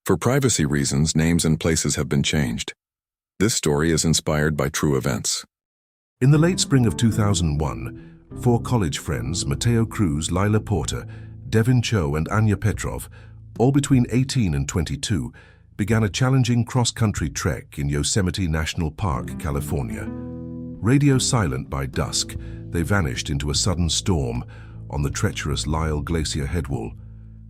For privacy reasons, names and places have been changed. This story is inspired by true events. In the late spring of 2001, four college friends, Mateo Cruz, Lila Porter, Devin Cho, and Anya Petrov, all between 18 and 22, began a challenging cross-country trek in Yosemite National Park, California. Radio silent by dusk, they vanished into a sudden storm on the treacherous Lyell Glacier headwall.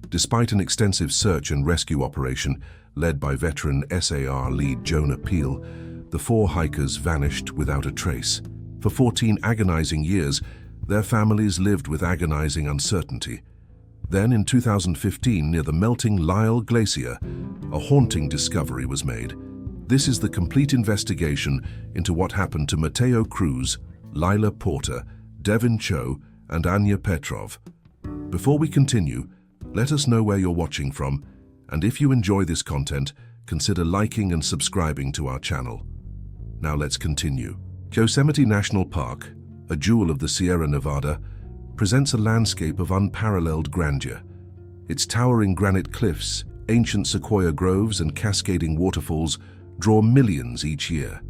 Despite an extensive search and rescue operation led by veteran SAR lead Jonah Peel, the four hikers vanished without a trace. For 14 agonizing years, their families lived with agonizing uncertainty. Then, in 2015, near the melting Lyell Glacier, a haunting discovery was made. This is the complete investigation into what happened to Mateo Cruz, Lila Porter, Devin Cho, and Anya Petrov. Before we continue, let us know where you're watching from, and if you enjoy this content, consider liking and subscribing to our channel. Now let's continue. Yosemite National Park, a jewel of the Sierra Nevada, presents a landscape of unparalleled grandeur. Its towering granite cliffs, ancient sequoia groves, and cascading waterfalls draw millions each year.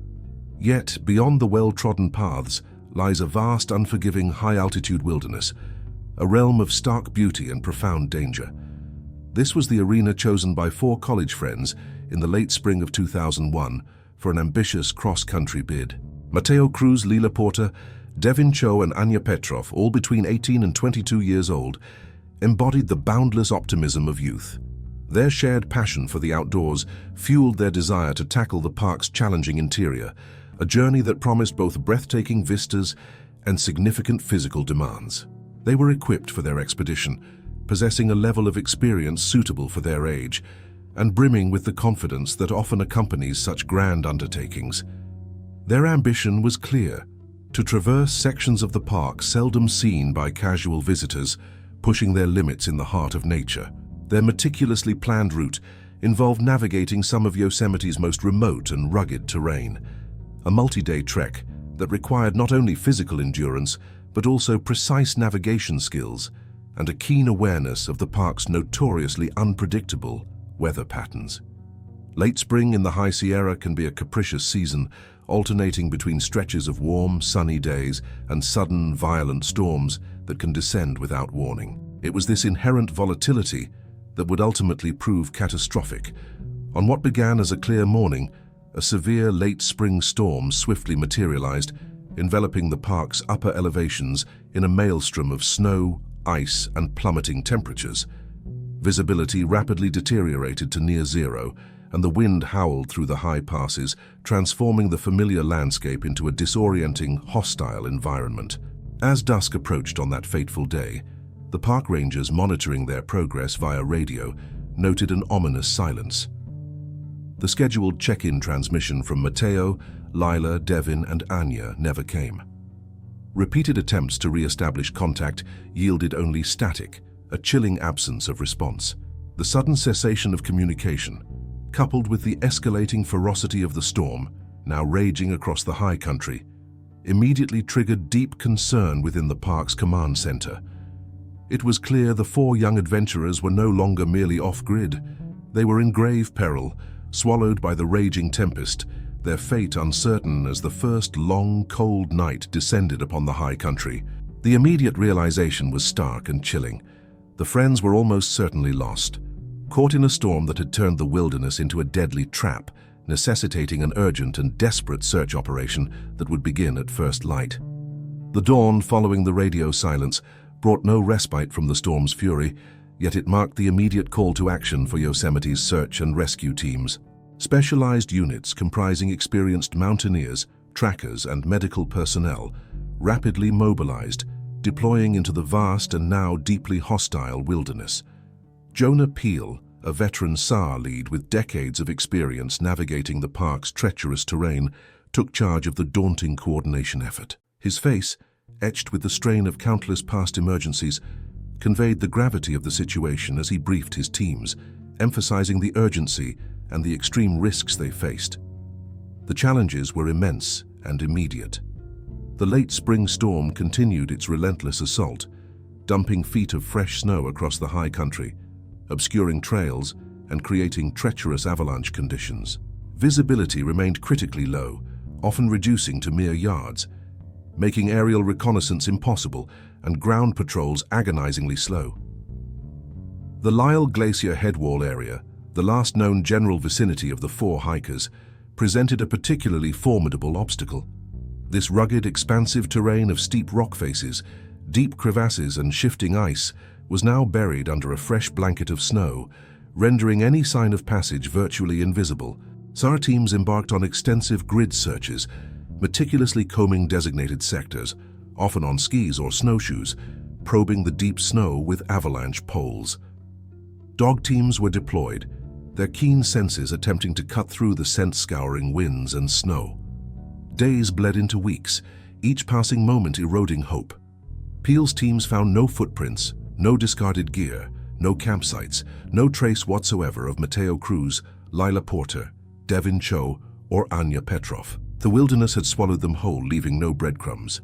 Yet, beyond the well-trodden paths lies a vast, unforgiving, high-altitude wilderness, a realm of stark beauty and profound danger. This was the arena chosen by four college friends in the late spring of 2001 for an ambitious cross-country bid. Mateo Cruz, Lila Porter, Devin Cho, and Anya Petrov, all between 18 and 22 years old, embodied the boundless optimism of youth. Their shared passion for the outdoors fueled their desire to tackle the park's challenging interior, a journey that promised both breathtaking vistas and significant physical demands. They were equipped for their expedition, possessing a level of experience suitable for their age, and brimming with the confidence that often accompanies such grand undertakings. Their ambition was clear: to traverse sections of the park seldom seen by casual visitors, pushing their limits in the heart of nature. Their meticulously planned route involved navigating some of Yosemite's most remote and rugged terrain, a multi-day trek that required not only physical endurance, but also precise navigation skills and a keen awareness of the park's notoriously unpredictable weather patterns. Late spring in the High Sierra can be a capricious season, alternating between stretches of warm, sunny days and sudden, violent storms that can descend without warning. It was this inherent volatility that would ultimately prove catastrophic. On what began as a clear morning, a severe late spring storm swiftly materialized, enveloping the park's upper elevations in a maelstrom of snow, ice, and plummeting temperatures. Visibility rapidly deteriorated to near zero, and the wind howled through the high passes, transforming the familiar landscape into a disorienting, hostile environment. As dusk approached on that fateful day, the park rangers monitoring their progress via radio noted an ominous silence. The scheduled check-in transmission from Mateo, Lila, Devin, and Anya never came. Repeated attempts to re-establish contact yielded only static, a chilling absence of response. The sudden cessation of communication, coupled with the escalating ferocity of the storm, now raging across the high country, immediately triggered deep concern within the park's command center. It was clear the four young adventurers were no longer merely off-grid. They were in grave peril, swallowed by the raging tempest, their fate uncertain as the first long, cold night descended upon the high country. The immediate realization was stark and chilling. The friends were almost certainly lost, caught in a storm that had turned the wilderness into a deadly trap, necessitating an urgent and desperate search operation that would begin at first light. The dawn following the radio silence brought no respite from the storm's fury, yet it marked the immediate call to action for Yosemite's search and rescue teams. Specialized units comprising experienced mountaineers, trackers, and medical personnel rapidly mobilized, deploying into the vast and now deeply hostile wilderness. Jonah Peel, a veteran SAR lead with decades of experience navigating the park's treacherous terrain, took charge of the daunting coordination effort. His face, etched with the strain of countless past emergencies, conveyed the gravity of the situation as he briefed his teams, emphasizing the urgency and the extreme risks they faced. The challenges were immense and immediate. The late spring storm continued its relentless assault, dumping feet of fresh snow across the high country, obscuring trails and creating treacherous avalanche conditions. Visibility remained critically low, often reducing to mere yards, making aerial reconnaissance impossible and ground patrols agonizingly slow. The Lyell Glacier headwall area, the last known general vicinity of the four hikers, presented a particularly formidable obstacle. This rugged, expansive terrain of steep rock faces, deep crevasses and shifting ice was now buried under a fresh blanket of snow, rendering any sign of passage virtually invisible. SAR teams embarked on extensive grid searches, meticulously combing designated sectors, often on skis or snowshoes, probing the deep snow with avalanche poles. Dog teams were deployed, their keen senses attempting to cut through the scent-scouring winds and snow. Days bled into weeks, each passing moment eroding hope. Peel's teams found no footprints, no discarded gear, no campsites, no trace whatsoever of Mateo Cruz, Lila Porter, Devin Cho, or Anya Petrov. The wilderness had swallowed them whole, leaving no breadcrumbs.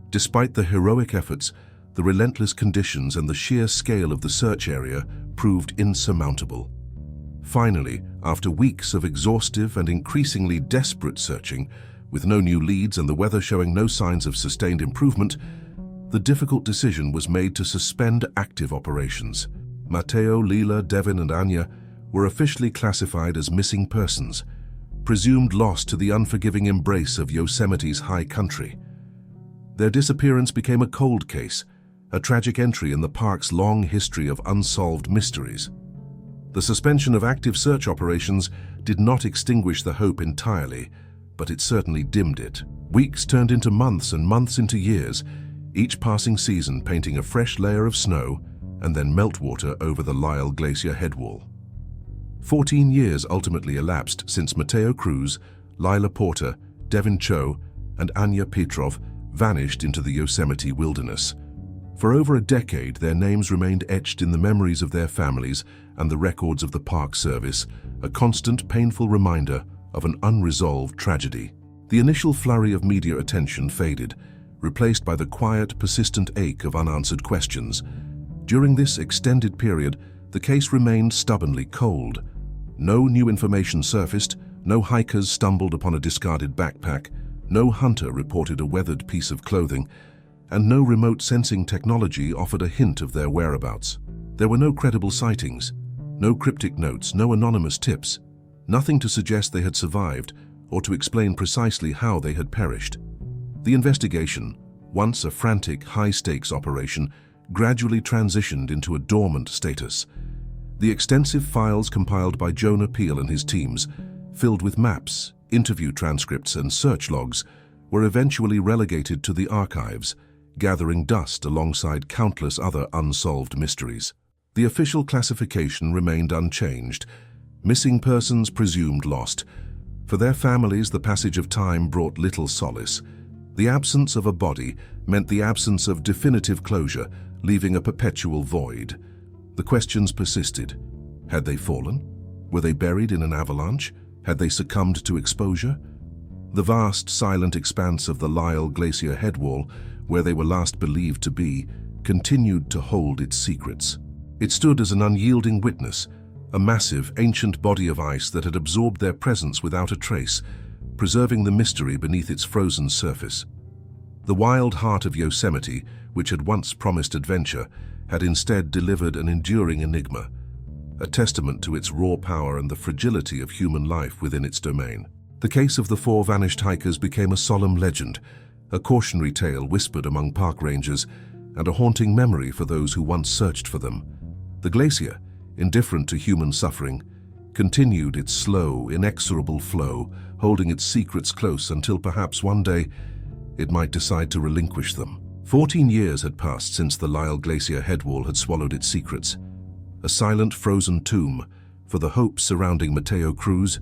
Despite the heroic efforts, the relentless conditions and the sheer scale of the search area proved insurmountable. Finally, after weeks of exhaustive and increasingly desperate searching, with no new leads and the weather showing no signs of sustained improvement, the difficult decision was made to suspend active operations. Mateo, Lila, Devin, and Anya were officially classified as missing persons, presumed lost to the unforgiving embrace of Yosemite's high country. Their disappearance became a cold case, a tragic entry in the park's long history of unsolved mysteries. The suspension of active search operations did not extinguish the hope entirely, but it certainly dimmed it. Weeks turned into months and months into years, each passing season painting a fresh layer of snow and then meltwater over the Lyell Glacier headwall. 14 years ultimately elapsed since Mateo Cruz, Lila Porter, Devin Cho, and Anya Petrov vanished into the Yosemite wilderness. For over a decade, their names remained etched in the memories of their families and the records of the Park Service, a constant, painful reminder of an unresolved tragedy. The initial flurry of media attention faded, replaced by the quiet, persistent ache of unanswered questions. During this extended period, the case remained stubbornly cold. No new information surfaced, no hikers stumbled upon a discarded backpack, no hunter reported a weathered piece of clothing, and no remote sensing technology offered a hint of their whereabouts. There were no credible sightings, no cryptic notes, no anonymous tips, nothing to suggest they had survived or to explain precisely how they had perished. The investigation, once a frantic, high-stakes operation, gradually transitioned into a dormant status. The extensive files compiled by Jonah Peel and his teams, filled with maps, interview transcripts, and search logs, were eventually relegated to the archives, gathering dust alongside countless other unsolved mysteries. The official classification remained unchanged: missing persons presumed lost. For their families, the passage of time brought little solace. The absence of a body meant the absence of definitive closure, leaving a perpetual void. The questions persisted. Had they fallen? Were they buried in an avalanche? Had they succumbed to exposure? The vast, silent expanse of the Lyell Glacier headwall, where they were last believed to be, continued to hold its secrets. It stood as an unyielding witness, a massive, ancient body of ice that had absorbed their presence without a trace, preserving the mystery beneath its frozen surface. The wild heart of Yosemite, which had once promised adventure, had instead delivered an enduring enigma, a testament to its raw power and the fragility of human life within its domain. The case of the four vanished hikers became a solemn legend, a cautionary tale whispered among park rangers, and a haunting memory for those who once searched for them. The glacier, indifferent to human suffering, continued its slow, inexorable flow, holding its secrets close until perhaps one day it might decide to relinquish them. 14 years had passed since the Lyell Glacier headwall had swallowed its secrets, a silent, frozen tomb for the hopes surrounding Mateo Cruz,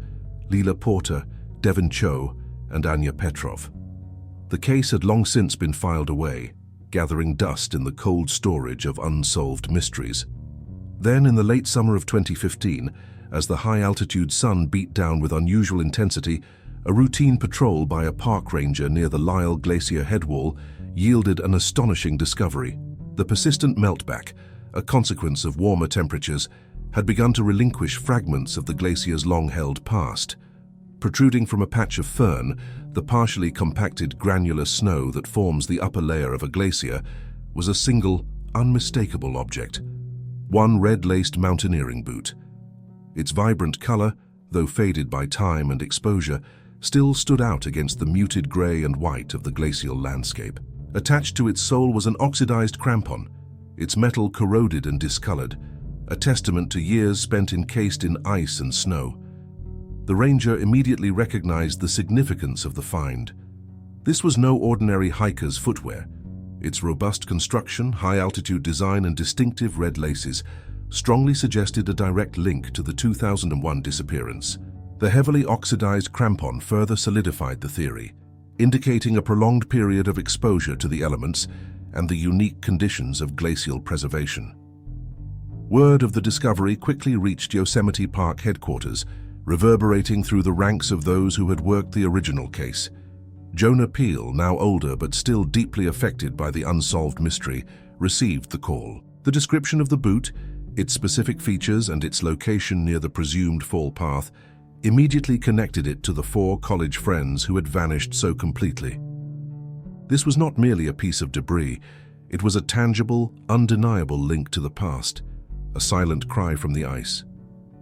Lila Porter, Devin Cho, and Anya Petrov. The case had long since been filed away, gathering dust in the cold storage of unsolved mysteries. Then, in the late summer of 2015, as the high-altitude sun beat down with unusual intensity, a routine patrol by a park ranger near the Lyell Glacier headwall yielded an astonishing discovery. The persistent meltback, a consequence of warmer temperatures, had begun to relinquish fragments of the glacier's long-held past. Protruding from a patch of fern, the partially compacted granular snow that forms the upper layer of a glacier was a single, unmistakable object. One red-laced mountaineering boot. Its vibrant color, though faded by time and exposure, still stood out against the muted gray and white of the glacial landscape. Attached to its sole was an oxidized crampon, its metal corroded and discolored, a testament to years spent encased in ice and snow. The ranger immediately recognized the significance of the find. This was no ordinary hiker's footwear. Its robust construction, high-altitude design, and distinctive red laces strongly suggested a direct link to the 2001 disappearance. The heavily oxidized crampon further solidified the theory, indicating a prolonged period of exposure to the elements and the unique conditions of glacial preservation. Word of the discovery quickly reached Yosemite Park headquarters, reverberating through the ranks of those who had worked the original case. Jonah Peele, now older but still deeply affected by the unsolved mystery, received the call. The description of the boot, its specific features, and its location near the presumed fall path immediately connected it to the 4 college friends who had vanished so completely. This was not merely a piece of debris, it was a tangible, undeniable link to the past, a silent cry from the ice.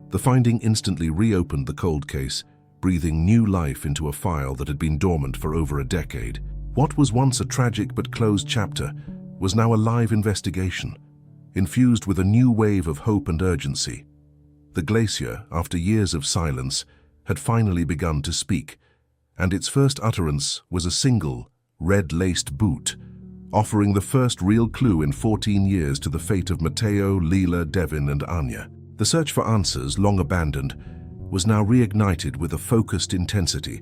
The finding instantly reopened the cold case, breathing new life into a file that had been dormant for over a decade. What was once a tragic but closed chapter was now a live investigation, infused with a new wave of hope and urgency. The glacier, after years of silence, had finally begun to speak, and its first utterance was a single, red-laced boot, offering the first real clue in 14 years to the fate of Matteo, Leela, Devin, and Anya. The search for answers, long abandoned, was now reignited with a focused intensity,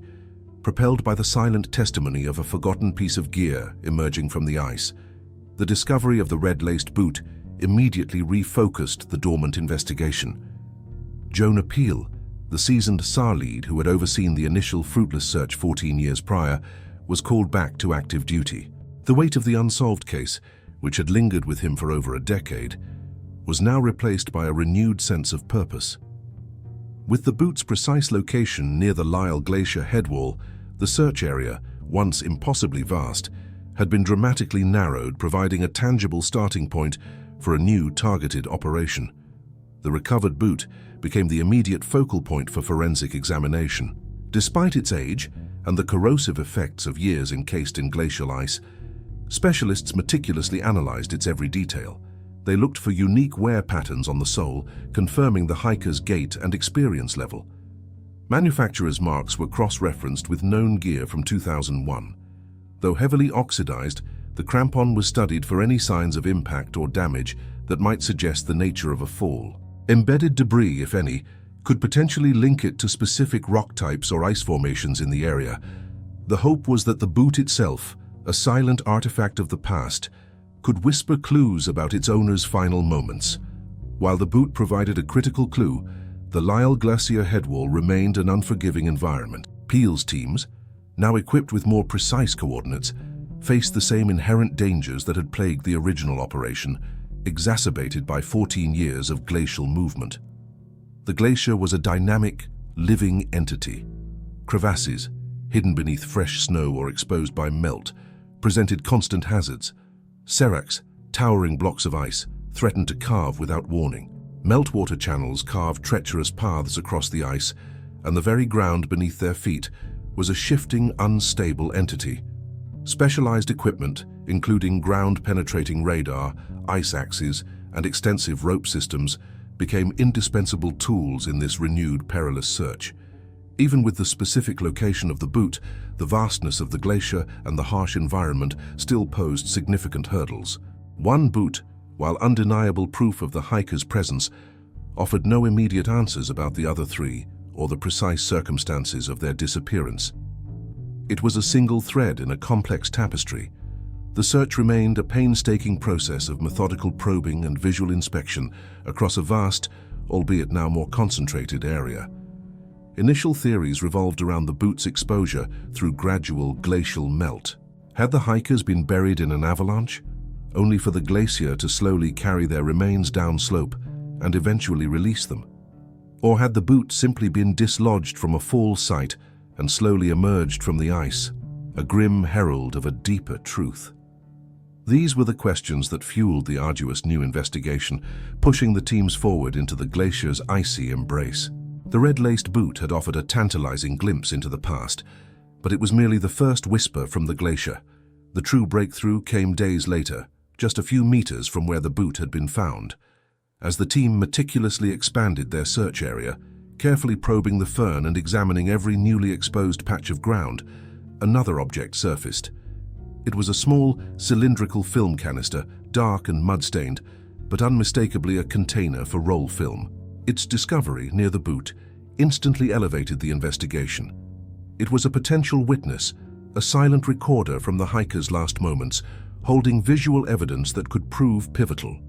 propelled by the silent testimony of a forgotten piece of gear emerging from the ice. The discovery of the red-laced boot immediately refocused the dormant investigation. Jonah Peele, the seasoned SAR lead who had overseen the initial fruitless search 14 years prior, was called back to active duty. The weight of the unsolved case, which had lingered with him for over a decade, was now replaced by a renewed sense of purpose. With the boot's precise location near the Lyell Glacier headwall, the search area, once impossibly vast, had been dramatically narrowed, providing a tangible starting point for a new targeted operation. The recovered boot became the immediate focal point for forensic examination. Despite its age and the corrosive effects of years encased in glacial ice, specialists meticulously analyzed its every detail. They looked for unique wear patterns on the sole, confirming the hiker's gait and experience level. Manufacturer's marks were cross-referenced with known gear from 2001. Though heavily oxidized, the crampon was studied for any signs of impact or damage that might suggest the nature of a fall. Embedded debris, if any, could potentially link it to specific rock types or ice formations in the area. The hope was that the boot itself, a silent artifact of the past, could whisper clues about its owner's final moments. While the boot provided a critical clue, the Lyell Glacier headwall remained an unforgiving environment. Peele's teams, now equipped with more precise coordinates, faced the same inherent dangers that had plagued the original operation, exacerbated by 14 years of glacial movement. The glacier was a dynamic, living entity. Crevasses, hidden beneath fresh snow or exposed by melt, presented constant hazards. Seracs, towering blocks of ice, threatened to calve without warning. Meltwater channels carved treacherous paths across the ice, and the very ground beneath their feet was a shifting, unstable entity. Specialized equipment, including ground-penetrating radar, ice axes, and extensive rope systems, became indispensable tools in this renewed perilous search. Even with the specific location of the boot, the vastness of the glacier and the harsh environment still posed significant hurdles. One boot, while undeniable proof of the hiker's presence, offered no immediate answers about the other 3 or the precise circumstances of their disappearance. It was a single thread in a complex tapestry. The search remained a painstaking process of methodical probing and visual inspection across a vast, albeit now more concentrated area. Initial theories revolved around the boot's exposure through gradual glacial melt. Had the hikers been buried in an avalanche, only for the glacier to slowly carry their remains downslope and eventually release them? Or had the boot simply been dislodged from a fall site and slowly emerged from the ice, a grim herald of a deeper truth? These were the questions that fueled the arduous new investigation, pushing the teams forward into the glacier's icy embrace. The red-laced boot had offered a tantalizing glimpse into the past, but it was merely the first whisper from the glacier. The true breakthrough came days later, just a few meters from where the boot had been found. As the team meticulously expanded their search area, carefully probing the fern and examining every newly exposed patch of ground, another object surfaced. It was a small, cylindrical film canister, dark and mud-stained, but unmistakably a container for roll film. Its discovery near the boot instantly elevated the investigation. It was a potential witness, a silent recorder from the hiker's last moments, holding visual evidence that could prove pivotal.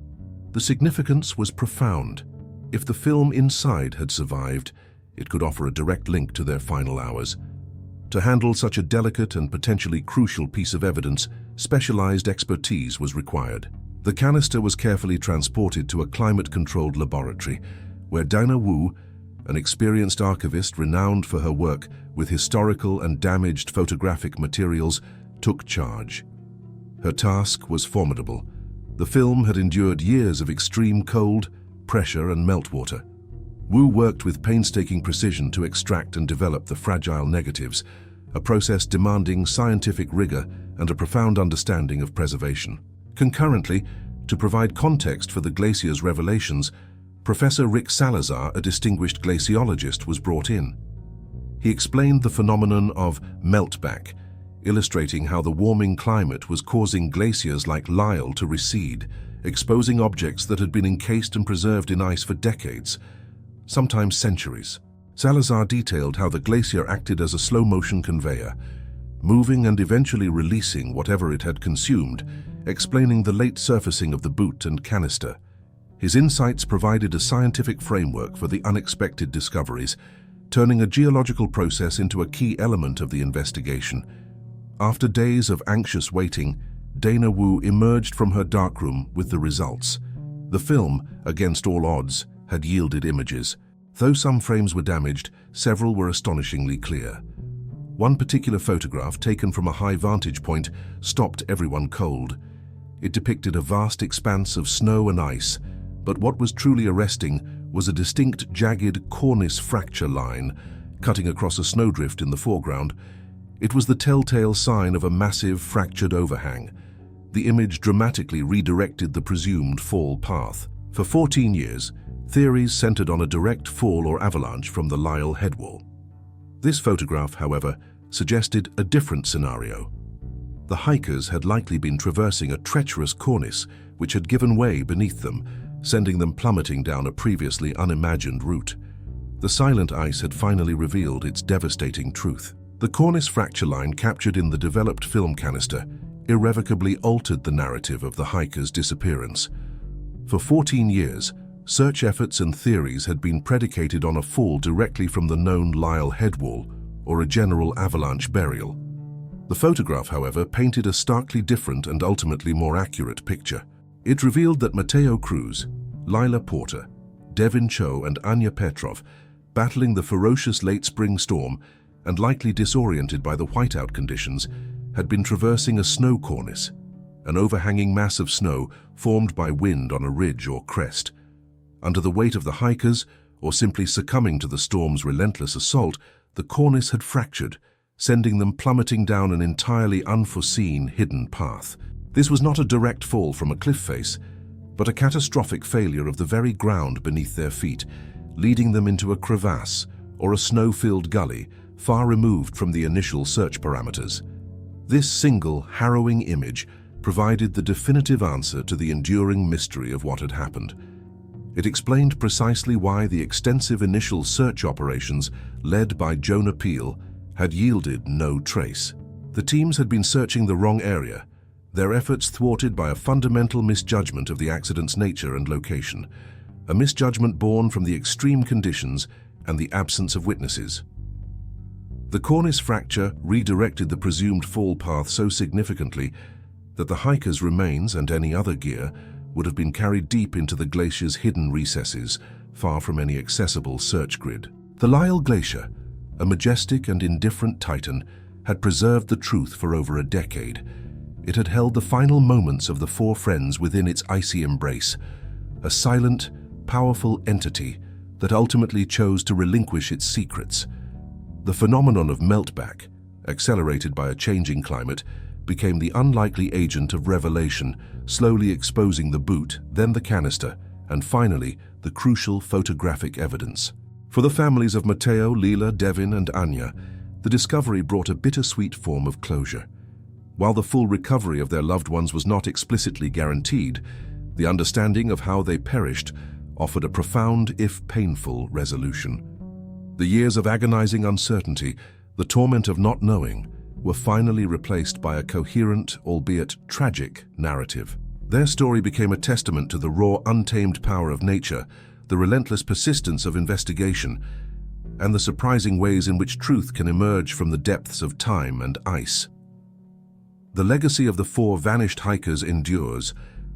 The significance was profound. If the film inside had survived, it could offer a direct link to their final hours. To handle such a delicate and potentially crucial piece of evidence, specialized expertise was required. The canister was carefully transported to a climate-controlled laboratory, where Dana Wu, an experienced archivist renowned for her work with historical and damaged photographic materials, took charge. Her task was formidable. The film had endured years of extreme cold, pressure, and meltwater. Wu worked with painstaking precision to extract and develop the fragile negatives, a process demanding scientific rigor and a profound understanding of preservation. Concurrently, to provide context for the glacier's revelations, Professor Rick Salazar, a distinguished glaciologist, was brought in. He explained the phenomenon of meltback, illustrating how the warming climate was causing glaciers like Lyell to recede, exposing objects that had been encased and preserved in ice for decades, sometimes centuries. Salazar detailed how the glacier acted as a slow-motion conveyor, moving and eventually releasing whatever it had consumed, explaining the late surfacing of the boot and canister. His insights provided a scientific framework for the unexpected discoveries, turning a geological process into a key element of the investigation. After days of anxious waiting, Dana Wu emerged from her darkroom with the results. The film, against all odds, had yielded images. Though some frames were damaged, several were astonishingly clear. One particular photograph, taken from a high vantage point, stopped everyone cold. It depicted a vast expanse of snow and ice, but what was truly arresting was a distinct jagged cornice fracture line cutting across a snowdrift in the foreground. It was the telltale sign of a massive fractured overhang. The image dramatically redirected the presumed fall path. For 14 years, theories centered on a direct fall or avalanche from the Lyell headwall. This photograph, however, suggested a different scenario. The hikers had likely been traversing a treacherous cornice which had given way beneath them, sending them plummeting down a previously unimagined route. The silent ice had finally revealed its devastating truth. The cornice fracture line captured in the developed film canister irrevocably altered the narrative of the hikers' disappearance. For 14 years, search efforts and theories had been predicated on a fall directly from the known Lyell headwall or a general avalanche burial. The photograph, however, painted a starkly different and ultimately more accurate picture. It revealed that Mateo Cruz, Lila Porter, Devin Cho, and Anya Petrov, battling the ferocious late spring storm and likely disoriented by the whiteout conditions, had been traversing a snow cornice, an overhanging mass of snow formed by wind on a ridge or crest. Under the weight of the hikers, or simply succumbing to the storm's relentless assault, the cornice had fractured, sending them plummeting down an entirely unforeseen hidden path. This was not a direct fall from a cliff face, but a catastrophic failure of the very ground beneath their feet, leading them into a crevasse or a snow-filled gully far removed from the initial search parameters. This single, harrowing image provided the definitive answer to the enduring mystery of what had happened. It explained precisely why the extensive initial search operations led by Jonah Peel had yielded no trace. The teams had been searching the wrong area, their efforts thwarted by a fundamental misjudgment of the accident's nature and location, a misjudgment born from the extreme conditions and the absence of witnesses. The cornice fracture redirected the presumed fall path so significantly that the hikers' remains and any other gear would have been carried deep into the glacier's hidden recesses, far from any accessible search grid. The Lyell Glacier, a majestic and indifferent titan, had preserved the truth for over a decade. It had held the final moments of the four friends within its icy embrace, a silent, powerful entity that ultimately chose to relinquish its secrets. The phenomenon of meltback, accelerated by a changing climate, became the unlikely agent of revelation, slowly exposing the boot, then the canister, and finally, the crucial photographic evidence. For the families of Matteo, Leila, Devin, and Anya, the discovery brought a bittersweet form of closure. While the full recovery of their loved ones was not explicitly guaranteed, the understanding of how they perished offered a profound, if painful, resolution. The years of agonizing uncertainty, the torment of not knowing, were finally replaced by a coherent, albeit tragic, narrative. Their story became a testament to the raw, untamed power of nature, the relentless persistence of investigation, and the surprising ways in which truth can emerge from the depths of time and ice. The legacy of the four vanished hikers endures,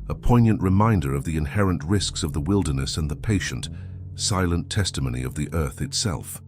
a poignant reminder of the inherent risks of the wilderness and the patient, silent testimony of the earth itself.